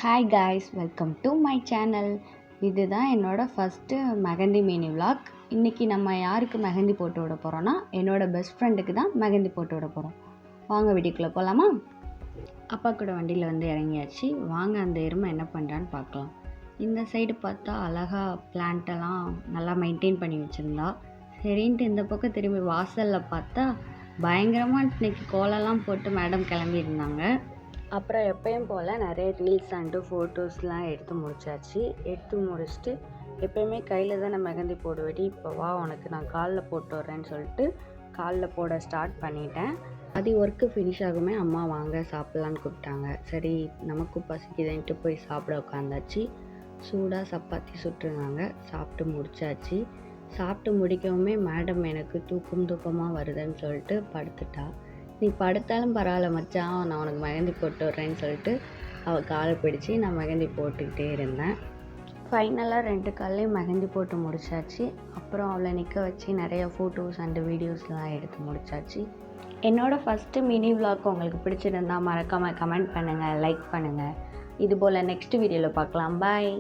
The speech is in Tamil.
Hi guys, welcome to my channel. இதுதான் என்னோடய ஃபஸ்ட்டு மெஹந்தி மினி விலாக். இன்றைக்கி நம்ம யாருக்கு மெஹந்தி போட்டு விட போகிறோன்னா, என்னோடய பெஸ்ட் ஃப்ரெண்டுக்கு தான் மெஹந்தி போட்டு விட போகிறோம். வாங்க வீட்டுக்குள்ளே போகலாமா? அப்பா கூட வண்டியில் வந்து இறங்கியாச்சு. வாங்க அந்த எருமை என்ன பண்ணுறான்னு பார்க்கலாம். இந்த சைடு பார்த்தா அழகாக பிளான்ட்டெல்லாம் நல்லா மெயின்டைன் பண்ணி வச்சுருந்தா. சரின்ட்டு இந்த பக்கம் திரும்பி வாசலில் பார்த்தா பயங்கரமாக இன்றைக்கி கோலம்லாம் போட்டு மேடம் கிளம்பியிருந்தாங்க. அப்புறம் எப்பயும் போல் நிறைய ரீல்ஸ் அண்டு ஃபோட்டோஸ்லாம் எடுத்து முடிச்சுட்டு எப்போயுமே கையில் தான் நான் மெஹந்தி போடுவேடி, இப்போ வா உனக்கு நான் காலில் போட்டு வரேன்னு சொல்லிட்டு காலில் போட ஸ்டார்ட் பண்ணிட்டேன். அது ஒர்க்கு ஃபினிஷ் ஆகுமே அம்மா வாங்க சாப்பிட்லான்னு கூப்பிட்டாங்க. சரி நமக்கும் பசிக்குதுன்ட்டு போய் சாப்பிட உட்காந்தாச்சு. சூடாக சப்பாத்தி சுட்டுருந்தாங்க, சாப்பிட்டு முடிச்சாச்சு. சாப்பிட்டு முடிக்கவுமே மேடம் எனக்கு தூக்கமாக வருதுன்னு சொல்லிட்டு படுத்துட்டா. நீ படுத்தாலும் பரவாயில்ல மச்சான், நான் உனக்கு மெஹந்தி போட்டு விட்றேன்னு சொல்லிட்டு அவள் காலை பிடிச்சி நான் மெஹந்தி போட்டுக்கிட்டே இருந்தேன். ஃபைனலாக 2 கால்லையும் மெஹந்தி போட்டு முடிச்சாச்சு. அப்புறம் அவளை நிற்க வச்சு நிறைய ஃபோட்டோஸ் அண்டு வீடியோஸ்லாம் எடுத்து முடிச்சாச்சு. என்னோடய ஃபஸ்ட்டு மினி விலாக் உங்களுக்கு பிடிச்சிருந்தால் மறக்காமல் கமெண்ட் பண்ணுங்கள், லைக் பண்ணுங்கள். இதுபோல் நெக்ஸ்ட் வீடியோவில் பார்க்கலாம். பாய்.